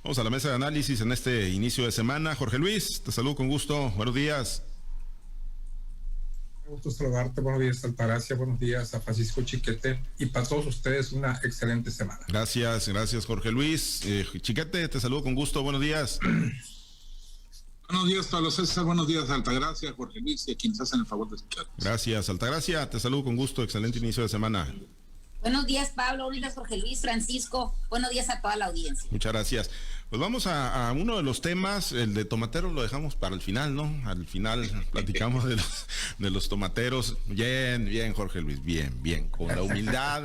Vamos a la mesa de análisis en este inicio de semana. Jorge Luis, te saludo con gusto. Buenos días. Un gusto saludarte. Buenos días, Altagracia. Buenos días a Francisco Chiquete. Y para todos ustedes, una excelente semana. Gracias, Jorge Luis. Chiquete, te saludo con gusto. Buenos días. Buenos días, Pablo César. Buenos días, Altagracia, Jorge Luis y a quienes hacen el favor de escuchar. Gracias, Altagracia. Te saludo con gusto. Excelente inicio de semana. Buenos días, Pablo. Buenos días, Jorge Luis, Francisco. Buenos días a toda la audiencia. Muchas gracias. Pues vamos a uno de los temas, el de tomateros lo dejamos para el final, ¿no? Al final platicamos de los tomateros. Bien, Jorge Luis, bien. Con la humildad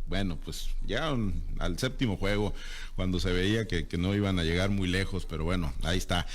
bueno, pues llegaron al séptimo juego cuando se veía que no iban a llegar muy lejos, pero bueno, ahí está.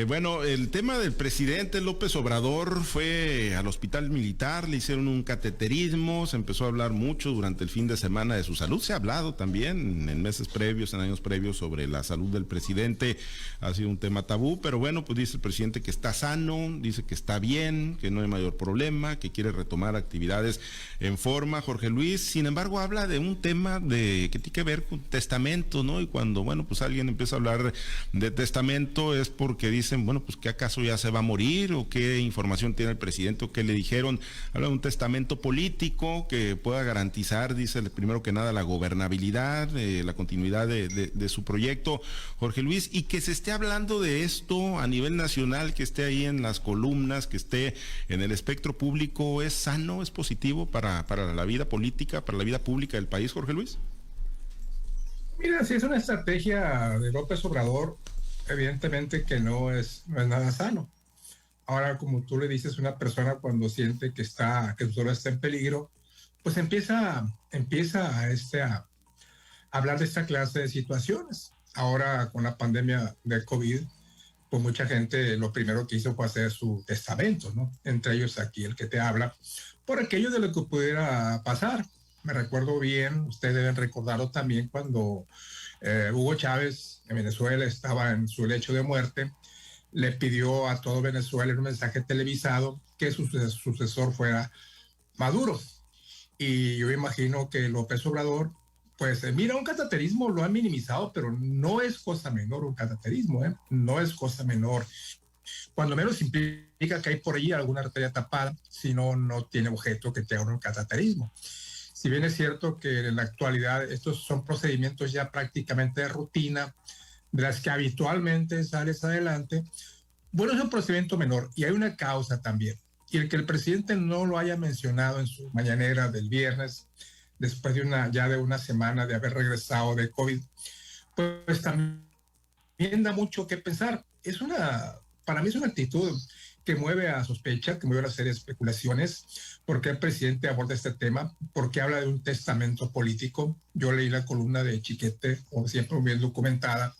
Bueno, el tema del presidente López Obrador fue al hospital militar, le hicieron un cateterismo, se empezó a hablar mucho durante el fin de semana de su salud, se ha hablado también en meses previos, en años previos sobre la salud del presidente, ha sido un tema tabú, pero bueno, pues dice el presidente que está sano, dice que está bien, que no hay mayor problema, que quiere retomar actividades en forma, Jorge Luis, sin embargo habla de un tema que tiene que ver con testamento, ¿no? Y cuando, bueno, pues alguien empieza a hablar de testamento es porque dicen, bueno, pues que acaso ya se va a morir o qué información tiene el presidente o qué le dijeron. Habla de un testamento político que pueda garantizar, dice primero que nada, la gobernabilidad, la continuidad de su proyecto, Jorge Luis, y que se esté hablando de esto a nivel nacional, que esté ahí en las columnas, que esté en el espectro público, ¿es sano, es positivo para la vida política, para la vida pública del país, Jorge Luis? Mira, si es una estrategia de López Obrador, evidentemente que no es nada sano. Ahora, como tú le dices, una persona cuando siente que su salud está en peligro, pues empieza a hablar de esta clase de situaciones. Ahora, con la pandemia de COVID, pues mucha gente lo primero que hizo fue hacer su testamento, ¿no? Entre ellos aquí el que te habla, por aquello de lo que pudiera pasar. Me recuerdo bien, ustedes deben recordarlo también, cuando Hugo Chávez en Venezuela estaba en su lecho de muerte, le pidió a todo Venezuela en un mensaje televisado que su sucesor fuera Maduro. Y yo imagino que López Obrador, pues mira, un cateterismo lo han minimizado, pero no es cosa menor un cateterismo, ¿eh? No es cosa menor. Cuando menos implica que hay por allí alguna arteria tapada, si no tiene objeto que te haga un cateterismo. Si bien es cierto que en la actualidad estos son procedimientos ya prácticamente de rutina, de las que habitualmente sales adelante, bueno, es un procedimiento menor y hay una causa también. Y el que el presidente no lo haya mencionado en su mañanera del viernes, después de una semana de haber regresado de COVID, pues también da mucho que pensar. Para mí es una actitud que mueve a sospecha, que mueve a una serie de especulaciones. ¿Por qué el presidente aborda este tema? ¿Por qué habla de un testamento político? Yo leí la columna de Chiquete, como siempre bien documentada,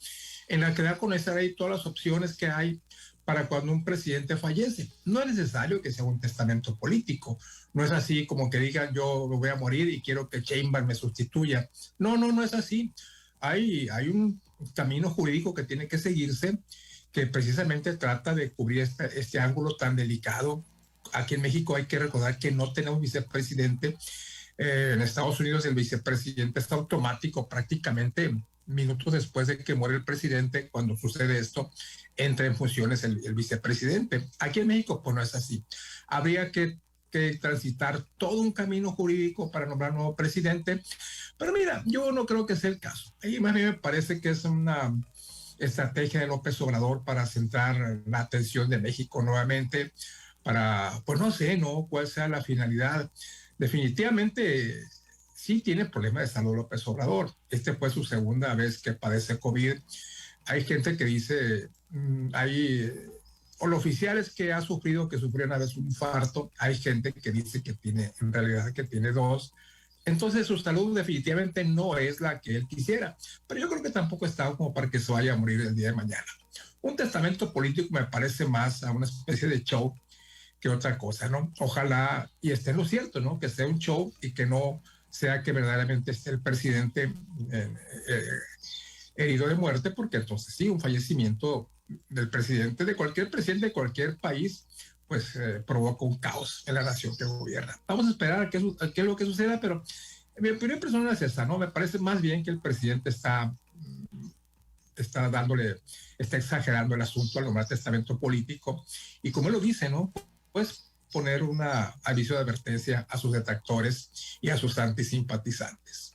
en la que da a conocer ahí todas las opciones que hay para cuando un presidente fallece. No es necesario que sea un testamento político. No es así como que digan yo voy a morir y quiero que Sheinbaum me sustituya. No es así. Hay un camino jurídico que tiene que seguirse, que precisamente trata de cubrir este ángulo tan delicado. Aquí en México hay que recordar que no tenemos vicepresidente. En Estados Unidos el vicepresidente está automático, prácticamente minutos después de que muere el presidente. Cuando sucede esto, entra en funciones el vicepresidente. Aquí en México pues no es así. Habría que transitar todo un camino jurídico para nombrar nuevo presidente, pero mira, yo no creo que sea el caso. A mí me parece que es una estrategia de López Obrador para centrar la atención de México nuevamente, pues no sé, ¿no? Cuál sea la finalidad. Definitivamente sí tiene problemas de salud López Obrador. Fue su segunda vez que padece COVID. Hay gente que dice, oficiales que sufrió una vez un infarto. Hay gente que dice que en realidad tiene dos. Entonces su salud definitivamente no es la que él quisiera, pero yo creo que tampoco está como para que se vaya a morir el día de mañana. Un testamento político me parece más a una especie de show que otra cosa, ¿no? Ojalá y esté en lo cierto, ¿no? Que sea un show y que no sea que verdaderamente esté el presidente herido de muerte, porque entonces sí, un fallecimiento del presidente, de cualquier presidente de cualquier país, pues provoca un caos en la nación que gobierna. Vamos a esperar a qué es lo que suceda, pero mi opinión personal es esa, ¿no? Me parece más bien que el presidente está está exagerando el asunto al nombrar testamento político. Y como él lo dice, ¿no? Pues poner un aviso de advertencia a sus detractores y a sus antisimpatizantes.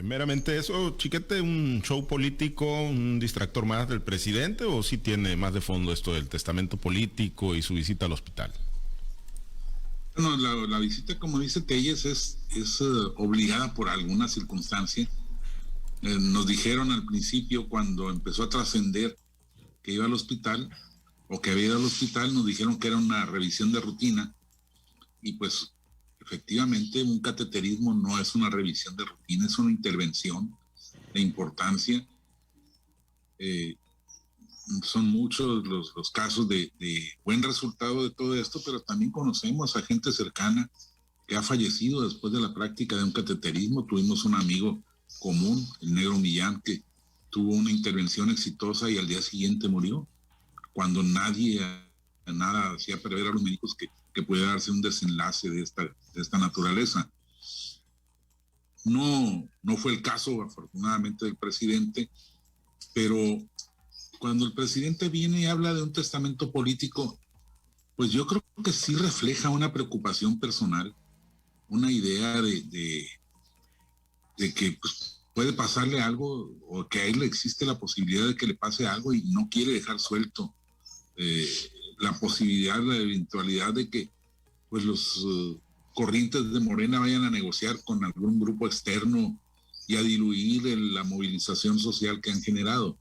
Meramente eso, Chiquete, un show político, un distractor más del presidente, o sí tiene más de fondo esto del testamento político y su visita al hospital. Bueno, la visita, como dice Telles, es obligada por alguna circunstancia. Nos dijeron al principio, cuando empezó a trascender que iba al hospital, o que había ido al hospital, nos dijeron que era una revisión de rutina, y pues efectivamente un cateterismo no es una revisión de rutina, es una intervención de importancia. Son muchos los casos de buen resultado de todo esto, pero también conocemos a gente cercana que ha fallecido después de la práctica de un cateterismo. Tuvimos un amigo común, el Negro Millán, que tuvo una intervención exitosa y al día siguiente murió, cuando nada hacía prever a los médicos que pudiera darse un desenlace de esta naturaleza. No fue el caso, afortunadamente, del presidente, pero cuando el presidente viene y habla de un testamento político, pues yo creo que sí refleja una preocupación personal, una idea de que pues, puede pasarle algo, o que a él existe la posibilidad de que le pase algo y no quiere dejar suelto la posibilidad, la eventualidad de que pues los corrientes de Morena vayan a negociar con algún grupo externo y a diluir la movilización social que han generado.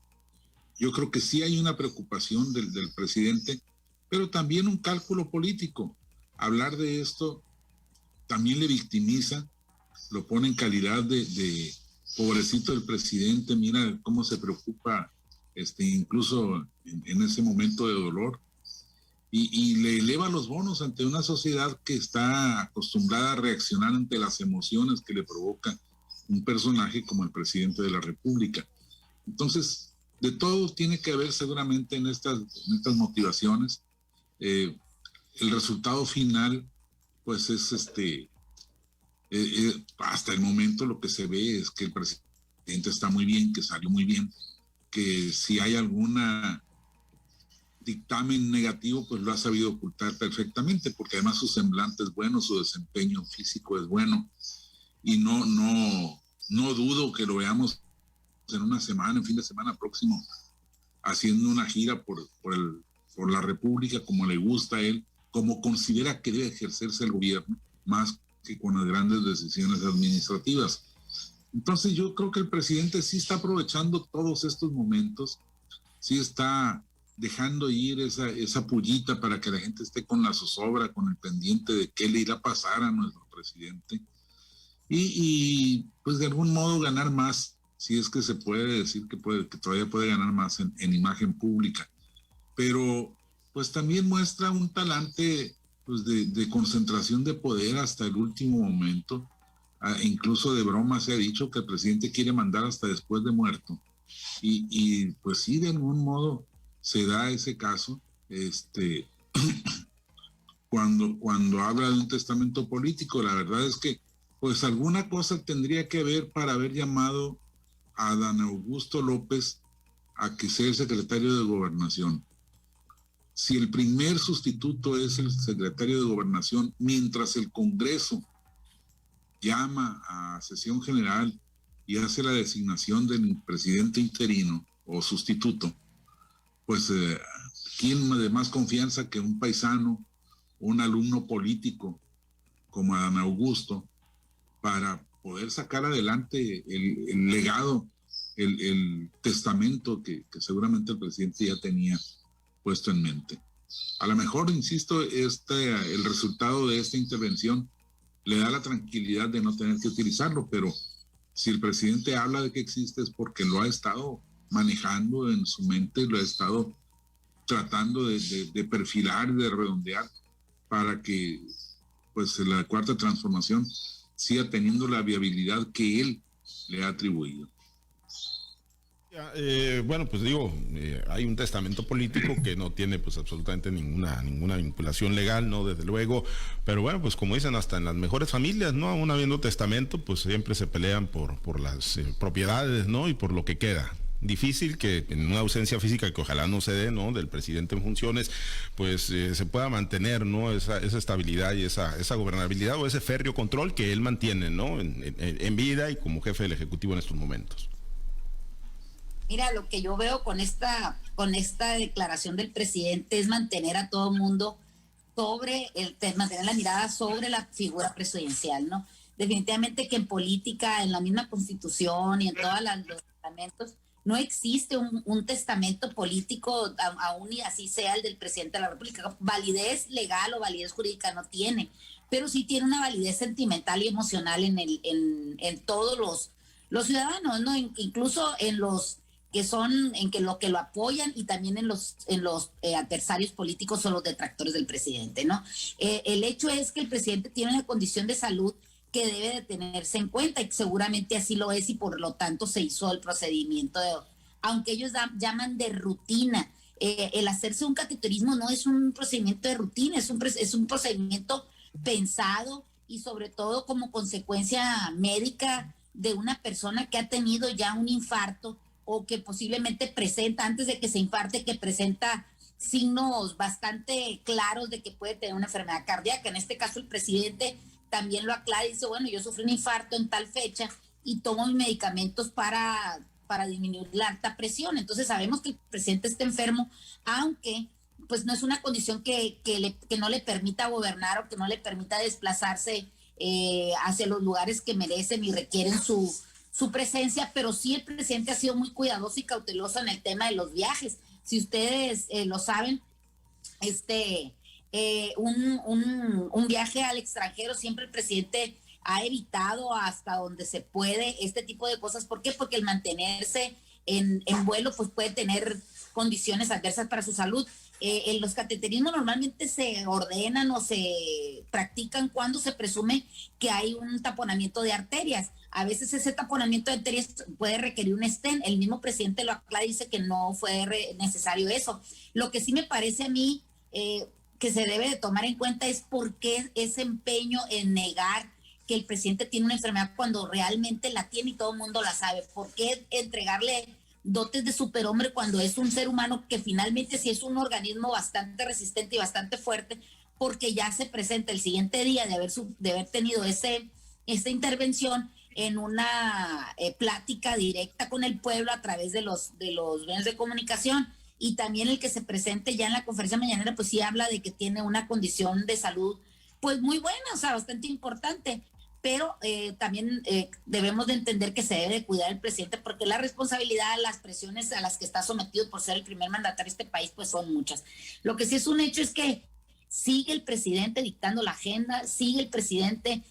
Yo creo que sí hay una preocupación del presidente, pero también un cálculo político. Hablar de esto también le victimiza, lo pone en calidad de pobrecito del presidente, mira cómo se preocupa, incluso en ese momento de dolor, y le eleva los bonos ante una sociedad que está acostumbrada a reaccionar ante las emociones que le provoca un personaje como el presidente de la República. Entonces, de todo tiene que haber seguramente en estas motivaciones. El resultado final, pues es hasta el momento lo que se ve es que el presidente está muy bien, que salió muy bien, que si hay alguna dictamen negativo, pues lo ha sabido ocultar perfectamente, porque además su semblante es bueno, su desempeño físico es bueno, y no dudo que lo veamos en una semana, en fin de semana próximo, haciendo una gira por la República como le gusta a él, como considera que debe ejercerse el gobierno, más que con las grandes decisiones administrativas. Entonces yo creo que el presidente sí está aprovechando todos estos momentos, sí está dejando ir esa pullita para que la gente esté con la zozobra, con el pendiente de qué le irá a pasar a nuestro presidente, y pues de algún modo ganar más, si es que se puede decir que todavía puede ganar más en imagen pública. Pero pues también muestra un talante pues, de concentración de poder hasta el último momento. Incluso de broma se ha dicho que el presidente quiere mandar hasta después de muerto. Y pues sí, de algún modo se da ese caso cuando habla de un testamento político. La verdad es que pues alguna cosa tendría que haber para haber llamado a Adán Augusto López a que sea el secretario de Gobernación. Si el primer sustituto es el secretario de Gobernación, mientras el Congreso llama a sesión general y hace la designación del presidente interino o sustituto, pues ¿quién de más confianza que un paisano, un alumno político como Adán Augusto, para poder sacar adelante el legado, el testamento que seguramente el presidente ya tenía puesto en mente? A lo mejor, insisto, el resultado de esta intervención le da la tranquilidad de no tener que utilizarlo, pero si el presidente habla de que existe es porque lo ha estado manejando en su mente, lo ha estado tratando de perfilar, de redondear, para que pues la cuarta transformación siga teniendo la viabilidad que él le ha atribuido. Bueno, pues digo, hay un testamento político que no tiene pues absolutamente ninguna vinculación legal, ¿no? Desde luego, pero bueno, pues como dicen, hasta en las mejores familias, ¿no? Aún habiendo testamento, pues siempre se pelean por las propiedades, ¿no? Y por lo que queda. Difícil que en una ausencia física que ojalá no se dé, ¿no? Del presidente en funciones, pues se pueda mantener, ¿no? Esa estabilidad y esa gobernabilidad o ese férreo control que él mantiene, ¿no? En vida y como jefe del Ejecutivo en estos momentos. Mira, lo que yo veo con esta declaración del presidente es mantener a todo mundo mantener la mirada sobre la figura presidencial, ¿no? Definitivamente que en política, en la misma Constitución y en todos los reglamentos, no existe un testamento político, aún y así sea el del presidente de la República. Validez legal o validez jurídica no tiene, pero sí tiene una validez sentimental y emocional en todos los ciudadanos, ¿no? Incluso en los que lo apoyan y también en los adversarios políticos o los detractores del presidente, ¿no? El hecho es que el presidente tiene una condición de salud que debe de tenerse en cuenta y seguramente así lo es y por lo tanto se hizo el procedimiento aunque ellos llaman de rutina. El hacerse un cateterismo no es un procedimiento de rutina, es un procedimiento pensado y sobre todo como consecuencia médica de una persona que ha tenido ya un infarto o que posiblemente presenta, antes de que se infarte, que presenta signos bastante claros de que puede tener una enfermedad cardíaca. En este caso el presidente también lo aclara y dice, bueno, yo sufrí un infarto en tal fecha y tomo mis medicamentos para disminuir la alta presión. Entonces sabemos que el presidente está enfermo, aunque pues no es una condición que no le permita gobernar o que no le permita desplazarse hacia los lugares que merecen y requieren su presencia, pero sí el presidente ha sido muy cuidadoso y cauteloso en el tema de los viajes. Si ustedes lo saben, un viaje al extranjero, siempre el presidente ha evitado hasta donde se puede este tipo de cosas. ¿Por qué? Porque el mantenerse en vuelo pues puede tener condiciones adversas para su salud. Los cateterismos normalmente se ordenan o se practican cuando se presume que hay un taponamiento de arterias. A veces ese taponamiento de arterias puede requerir un stent. El mismo presidente lo aclara y dice que no fue necesario eso. Lo que sí me parece a mí que se debe de tomar en cuenta es por qué ese empeño en negar que el presidente tiene una enfermedad cuando realmente la tiene y todo el mundo la sabe. ¿Por qué entregarle dotes de superhombre cuando es un ser humano que finalmente sí es un organismo bastante resistente y bastante fuerte, porque ya se presenta el siguiente día de haber tenido esa intervención en una plática directa con el pueblo a través de los medios de comunicación, y también el que se presente ya en la conferencia mañanera pues sí habla de que tiene una condición de salud pues muy buena, o sea, bastante importante. Pero también debemos de entender que se debe de cuidar el presidente porque la responsabilidad, las presiones a las que está sometido por ser el primer mandatario de este país, pues son muchas. Lo que sí es un hecho es que sigue el presidente dictando la agenda, sigue el presidente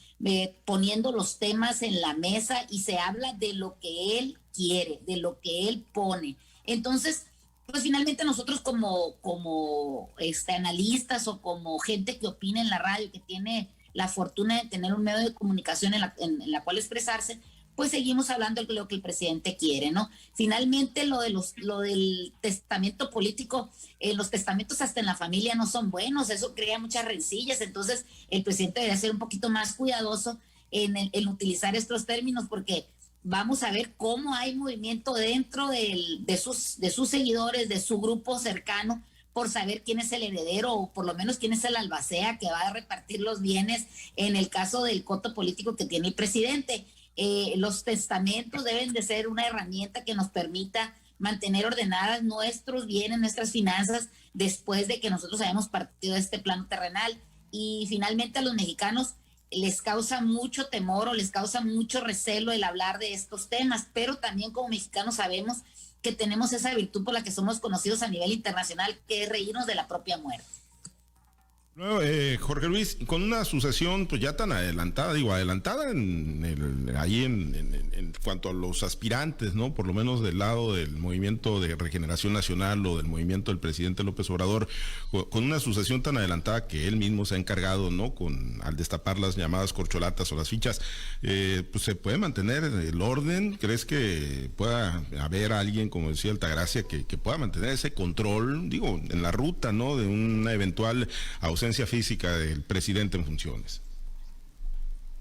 poniendo los temas en la mesa y se habla de lo que él quiere, de lo que él pone. Entonces, pues finalmente nosotros como analistas o como gente que opina en la radio, que tiene la fortuna de tener un medio de comunicación en la cual expresarse, pues seguimos hablando de lo que el presidente quiere, ¿no? Finalmente lo del testamento político, los testamentos hasta en la familia no son buenos, eso crea muchas rencillas, entonces el presidente debería ser un poquito más cuidadoso en utilizar estos términos, porque vamos a ver cómo hay movimiento dentro de sus seguidores, de su grupo cercano, por saber quién es el heredero o por lo menos quién es el albacea que va a repartir los bienes en el caso del coto político que tiene el presidente. Los testamentos deben de ser una herramienta que nos permita mantener ordenadas nuestros bienes, nuestras finanzas, después de que nosotros hayamos partido de este plano terrenal. Y finalmente a los mexicanos les causa mucho temor o les causa mucho recelo el hablar de estos temas, pero también como mexicanos sabemos que tenemos esa virtud por la que somos conocidos a nivel internacional, que es reírnos de la propia muerte. No, Jorge Luis, con una sucesión pues ya tan adelantada, adelantada en cuanto a los aspirantes, ¿no? Por lo menos del lado del Movimiento de Regeneración Nacional o del movimiento del presidente López Obrador, con una sucesión tan adelantada que él mismo se ha encargado, ¿no? Al destapar las llamadas corcholatas o las fichas, pues se puede mantener el orden. ¿Crees que pueda haber alguien, como decía Altagracia, que pueda mantener ese control, en la ruta, ¿no? De una eventual ausencia física del presidente en funciones?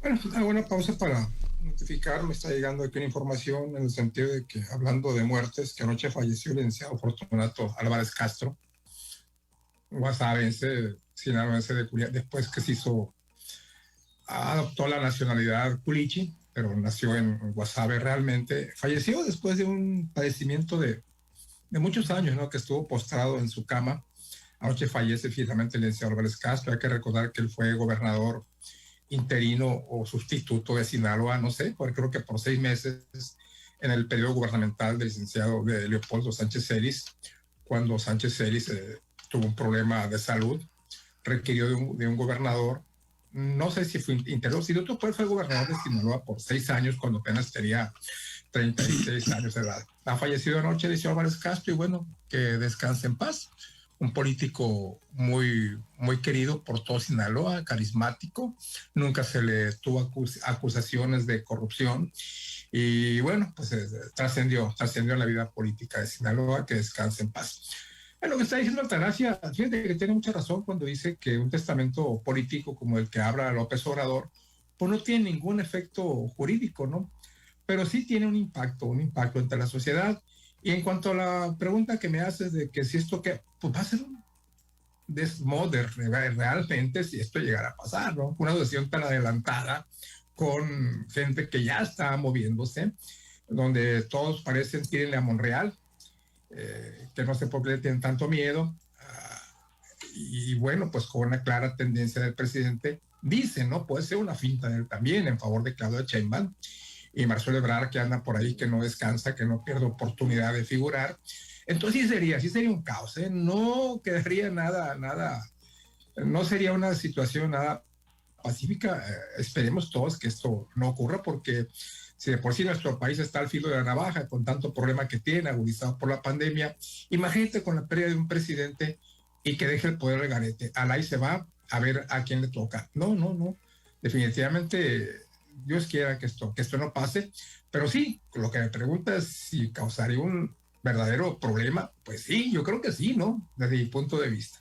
Bueno, hago una pausa para notificar. Me está llegando aquí una información en el sentido de que, hablando de muertes, que anoche falleció el licenciado Fortunato Álvarez Castro, guasavense, sinaloense de Culiacán, después que adoptó la nacionalidad culichi, pero nació en Guasave realmente. Falleció después de un padecimiento de muchos años, ¿no? Que estuvo postrado en su cama. Anoche fallece finalmente el licenciado Álvarez Castro. Hay que recordar que él fue gobernador interino o sustituto de Sinaloa, no sé, creo que por 6 meses en el periodo gubernamental del licenciado de Leopoldo Sánchez Celis, cuando Sánchez Celis tuvo un problema de salud, requirió de un gobernador. No sé si fue interino, si no fue gobernador de Sinaloa por 6 años, cuando apenas tenía 36 años de edad. Ha fallecido anoche el licenciado Álvarez Castro, y bueno, que descanse en paz. Un político muy, muy querido por todo Sinaloa, carismático, nunca se le tuvo acusaciones de corrupción, y bueno, pues trascendió en la vida política de Sinaloa. Que descanse en paz. En lo que está diciendo Altagracia, fíjate que tiene mucha razón cuando dice que un testamento político como el que habla López Obrador, pues no tiene ningún efecto jurídico, ¿no? Pero sí tiene un impacto entre la sociedad. Y en cuanto a la pregunta que me haces de que si esto pues va a ser un desmoder realmente si esto llegara a pasar, ¿no? Una sucesión tan adelantada con gente que ya está moviéndose, donde todos parecen tírenle a Monreal, que no sé por qué le tienen tanto miedo, y bueno, pues con una clara tendencia del presidente, dice, ¿no? Puede ser una finta de él también en favor de Claudia Sheinbaum y Marcelo Ebrard, que anda por ahí, que no descansa, que no pierde oportunidad de figurar. Entonces sí sería un caos, ¿eh? No quedaría nada, no sería una situación nada pacífica. Esperemos todos que esto no ocurra, porque si de por sí nuestro país está al filo de la navaja, con tanto problema que tiene, agudizado por la pandemia, imagínate con la pérdida de un presidente y que deje el poder al garete. Alá y se va a ver a quién le toca. No. Definitivamente, Dios quiera que esto no pase, pero sí, lo que me pregunta es si causaría un verdadero problema. Pues sí, yo creo que sí, ¿no? Desde mi punto de vista.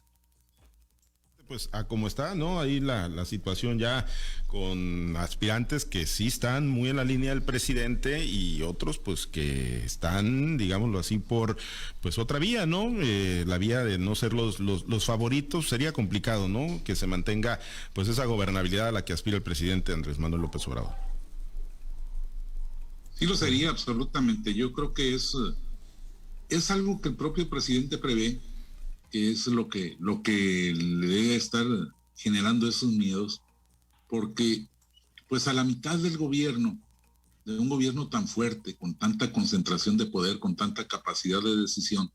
Pues a como está, ¿no? Ahí la situación ya con aspirantes que sí están muy en la línea del presidente y otros pues que están, digámoslo así, por pues otra vía, ¿no? La vía de no ser los favoritos. Sería complicado, ¿no? Que se mantenga pues esa gobernabilidad a la que aspira el presidente Andrés Manuel López Obrador. Sí lo sería, absolutamente. Yo creo que es algo que el propio presidente prevé, que es lo que le debe estar generando esos miedos, porque pues a la mitad del gobierno, de un gobierno tan fuerte, con tanta concentración de poder, con tanta capacidad de decisión,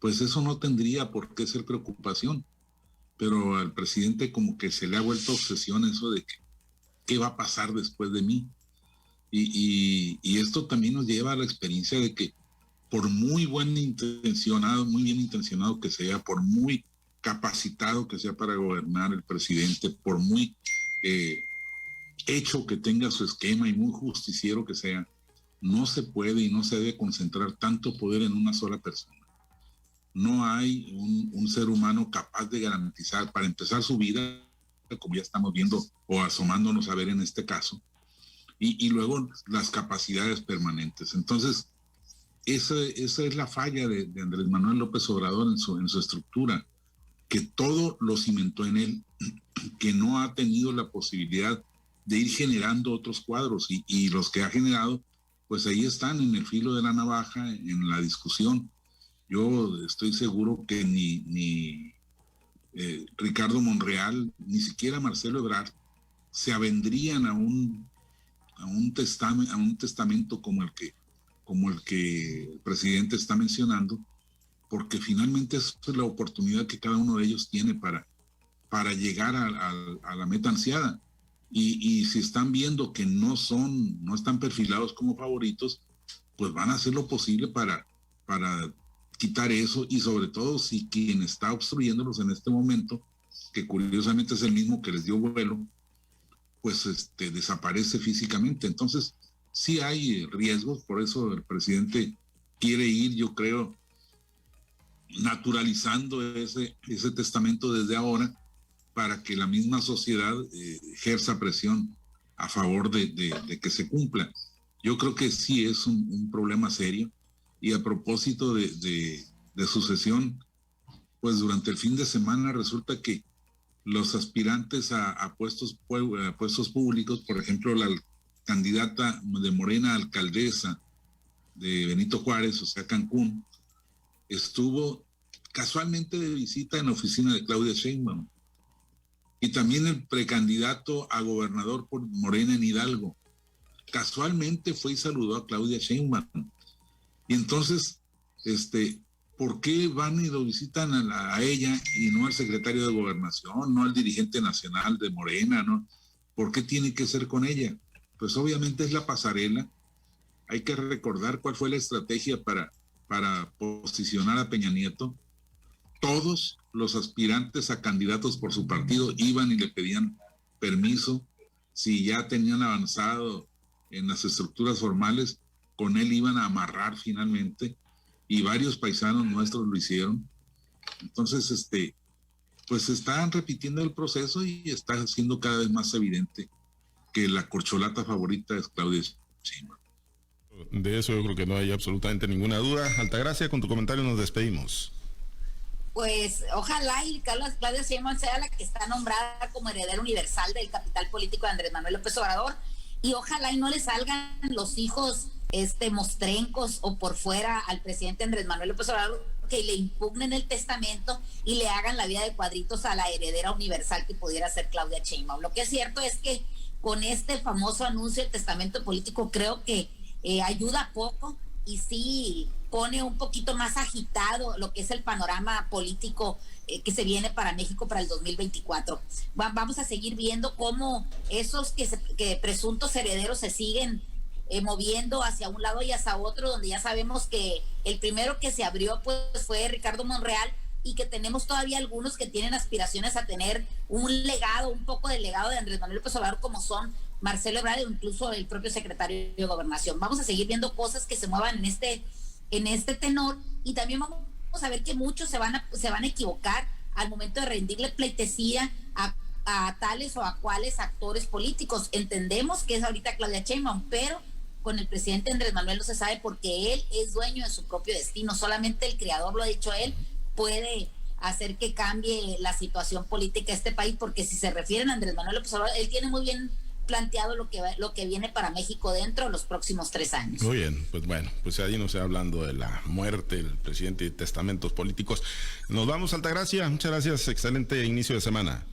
pues eso no tendría por qué ser preocupación. Pero al presidente como que se le ha vuelto obsesión eso de que qué va a pasar después de mí. Y esto también nos lleva a la experiencia de que por muy bien intencionado que sea, por muy capacitado que sea para gobernar el presidente, por muy hecho que tenga su esquema y muy justiciero que sea, no se puede y no se debe concentrar tanto poder en una sola persona. No hay un ser humano capaz de garantizar, para empezar, su vida, como ya estamos viendo o asomándonos a ver en este caso, y luego las capacidades permanentes. Entonces, esa es la falla de Andrés Manuel López Obrador en su estructura, que todo lo cimentó en él, que no ha tenido la posibilidad de ir generando otros cuadros, y los que ha generado, pues ahí están en el filo de la navaja, en la discusión. Yo estoy seguro que ni Ricardo Monreal, ni siquiera Marcelo Ebrard, se avendrían a un testamento como el que el presidente está mencionando, porque finalmente es la oportunidad que cada uno de ellos tiene para para llegar a la meta ansiada. Y si están viendo que no están perfilados como favoritos, pues van a hacer lo posible para quitar eso, y sobre todo si quien está obstruyéndolos en este momento, que curiosamente es el mismo que les dio vuelo, pues desaparece físicamente. Entonces sí hay riesgos, por eso el presidente quiere ir, yo creo, naturalizando ese testamento desde ahora, para que la misma sociedad ejerza presión a favor de que se cumpla. Yo creo que sí es un problema serio. Y a propósito de sucesión, pues durante el fin de semana resulta que los aspirantes a puestos públicos, por ejemplo, la candidata de Morena alcaldesa de Benito Juárez, o sea, Cancún, estuvo casualmente de visita en la oficina de Claudia Sheinbaum. Y también el precandidato a gobernador por Morena en Hidalgo casualmente fue y saludó a Claudia Sheinbaum. Y entonces, ¿por qué van y lo visitan a ella y no al secretario de Gobernación, no al dirigente nacional de Morena, no? ¿Por qué tiene que ser con ella? Pues obviamente es la pasarela. Hay que recordar cuál fue la estrategia para posicionar a Peña Nieto. Todos los aspirantes a candidatos por su partido iban y le pedían permiso. Si ya tenían avanzado en las estructuras formales, con él iban a amarrar finalmente, y varios paisanos nuestros lo hicieron. Entonces, pues están repitiendo el proceso y está siendo cada vez más evidente que la corcholata favorita es Claudia Sheinbaum. De eso yo creo que no hay absolutamente ninguna duda. Altagracia, con tu comentario nos despedimos. Pues ojalá y Claudia Sheinbaum sea la que está nombrada como heredera universal del capital político de Andrés Manuel López Obrador, y ojalá y no le salgan los hijos mostrencos o por fuera al presidente Andrés Manuel López Obrador, que le impugnen el testamento y le hagan la vida de cuadritos a la heredera universal que pudiera ser Claudia Sheinbaum. Lo que es cierto es que con este famoso anuncio del testamento político creo que ayuda poco, y sí pone un poquito más agitado lo que es el panorama político que se viene para México para el 2024. Vamos a seguir viendo cómo esos que presuntos herederos se siguen moviendo hacia un lado y hacia otro, donde ya sabemos que el primero que se abrió pues fue Ricardo Monreal, y que tenemos todavía algunos que tienen aspiraciones a tener un legado, un poco del legado de Andrés Manuel López Obrador, como son Marcelo Ebrard o incluso el propio secretario de Gobernación. Vamos a seguir viendo cosas que se muevan en este tenor, y también vamos a ver que muchos se van a equivocar al momento de rendirle pleitesía a tales o a cuales actores políticos. Entendemos que es ahorita Claudia Sheinbaum, pero con el presidente Andrés Manuel no se sabe, porque él es dueño de su propio destino. Solamente el creador, lo ha dicho él, puede hacer que cambie la situación política de este país, porque si se refieren a Andrés Manuel López Obrador, él tiene muy bien planteado lo que viene para México dentro de los próximos 3 años. Muy bien, pues bueno, pues ahí no se hablando de la muerte del presidente y testamentos políticos. Nos vamos, Altagracia, muchas gracias, excelente inicio de semana.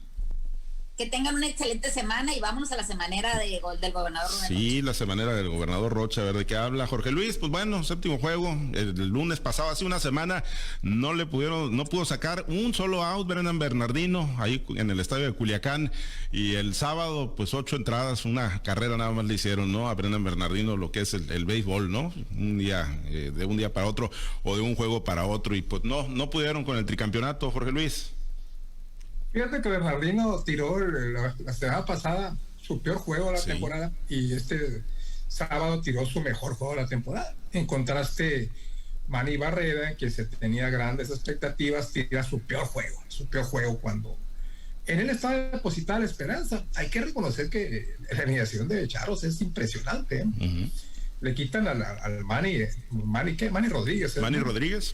Que tengan una excelente semana y vámonos a la semanera del gobernador Rubén Rocha. Sí, la semanera del gobernador Rocha, a ver de qué habla. Jorge Luis, pues bueno, séptimo juego. El lunes pasado, hace una semana, no pudo sacar un solo out Brendan Bernardino ahí en el estadio de Culiacán. Y el sábado, pues 8 entradas, una carrera nada más le hicieron, ¿no? A Brendan Bernardino, lo que es el béisbol, ¿no? Un día, de un día para otro, o de un juego para otro. Y pues no pudieron con el tricampeonato, Jorge Luis. Fíjate que Bernardino tiró la semana pasada su peor juego de la temporada, y este sábado tiró su mejor juego de la temporada. En contraste, Manny Barrera, que se tenía grandes expectativas, tira su peor juego cuando en él estaba depositada la esperanza. Hay que reconocer que la alineación de Charros es impresionante, ¿eh? Uh-huh. Le quitan al Manny Rodríguez. Manny Rodríguez.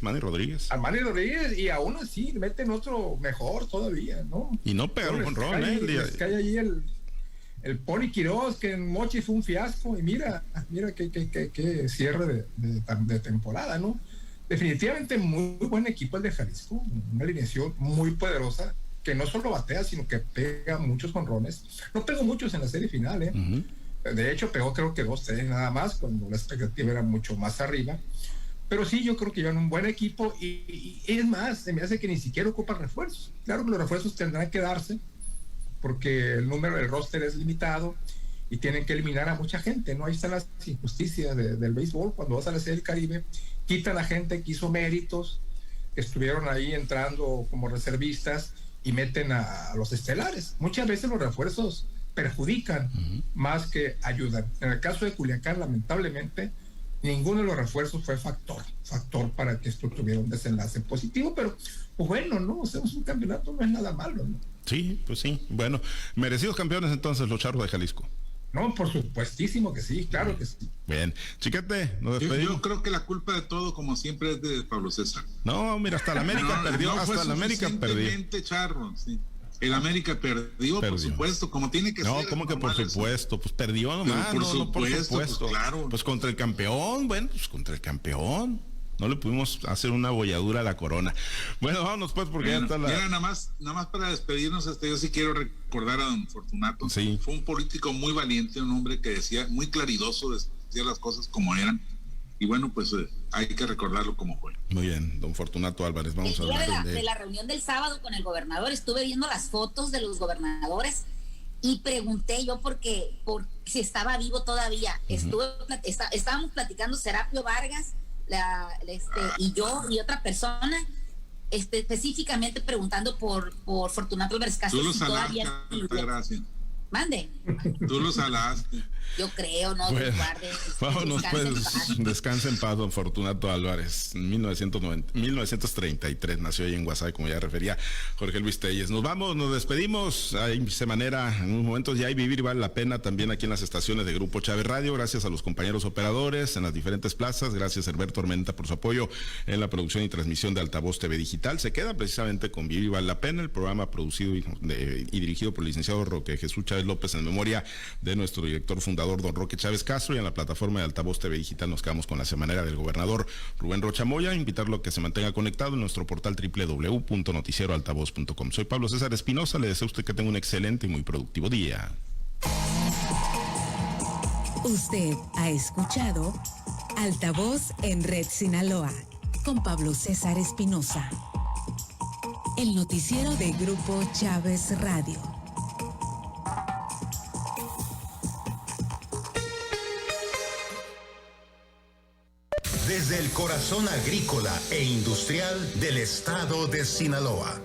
Al Manny Rodríguez, y aún así meten otro mejor todavía, ¿no? Y no pegó un jonrón, Les cae allí el Pony Quiroz, que en Mochi fue un fiasco, y mira qué cierre de temporada, ¿no? Definitivamente muy buen equipo el de Jalisco, una alineación muy poderosa, que no solo batea, sino que pega muchos jonrones. No pegó muchos en la serie final, ¿eh? Uh-huh. De hecho, pegó creo que 2-3 nada más, cuando la expectativa era mucho más arriba. Pero sí, yo creo que llevan un buen equipo y es más, se me hace que ni siquiera ocupan refuerzos. Claro que los refuerzos tendrán que darse porque el número del roster es limitado y tienen que eliminar a mucha gente, ¿no? Ahí están las injusticias del béisbol. Cuando vas a la Serie del Caribe, quitan a gente que hizo méritos, que estuvieron ahí entrando como reservistas y meten a los estelares. Muchas veces los refuerzos perjudican más que ayudan. En el caso de Culiacán, lamentablemente, ninguno de los refuerzos fue factor para que esto tuviera un desenlace positivo, pero pues bueno, ¿no? O sea, un campeonato no es nada malo, ¿no? Sí, pues sí. Bueno, merecidos campeones entonces los Charros de Jalisco. No, por supuestísimo que sí, claro que sí. Bien. Chiquete, nos despedimos. Yo creo que la culpa de todo, como siempre, es de Pablo César. No, mira, hasta la América perdió, hasta la América perdió. Charro, sí. El América perdió, por supuesto, como tiene que ser. No, ¿cómo que por supuesto? Pues perdió nomás. Por supuesto. Pues claro. Pues contra el campeón, bueno, pues contra el campeón. No le pudimos hacer una bolladura a la corona. Bueno, vámonos pues, porque ya está la... Mira, nada más para despedirnos, yo sí quiero recordar a don Fortunato. Sí. Fue un político muy valiente, un hombre que decía, muy claridoso, decía las cosas como eran. Y bueno, pues hay que recordarlo como fue. Muy bien, don Fortunato Álvarez, vamos a hablar de la reunión del sábado con el gobernador. Estuve viendo las fotos de los gobernadores y pregunté yo por si estaba vivo todavía. Estábamos platicando Serapio Vargas, y yo y otra persona, específicamente preguntando por Fortunato Álvarez Castro. Tú lo salaste, gracias. Mande. Tú lo salaste. Yo creo, ¿no? Bueno, vámonos pues, descansa en paz, don Fortunato Álvarez. 1933 nació ahí en Guasave, como ya refería Jorge Luis Telles. Nos vamos, nos despedimos. Ahí se manera en unos momentos ya hay Vivir Vale la Pena también aquí en las estaciones de Grupo Chávez Radio. Gracias a los compañeros operadores en las diferentes plazas. Gracias a Herberto Tormenta por su apoyo en la producción y transmisión de Altavoz TV Digital. Se queda precisamente con Vivir Vale la Pena, el programa producido y dirigido por el licenciado Roque Jesús Chávez López en memoria de nuestro director fundador don Roque Chávez Castro, y en la plataforma de Altavoz TV Digital nos quedamos con la semanera del gobernador Rubén Rocha Moya. Invitarlo a que se mantenga conectado en nuestro portal www.noticieroaltavoz.com. Soy Pablo César Espinosa, le deseo a usted que tenga un excelente y muy productivo día. Usted ha escuchado Altavoz en Red Sinaloa con Pablo César Espinosa, el noticiero de Grupo Chávez Radio. Desde el corazón agrícola e industrial del estado de Sinaloa.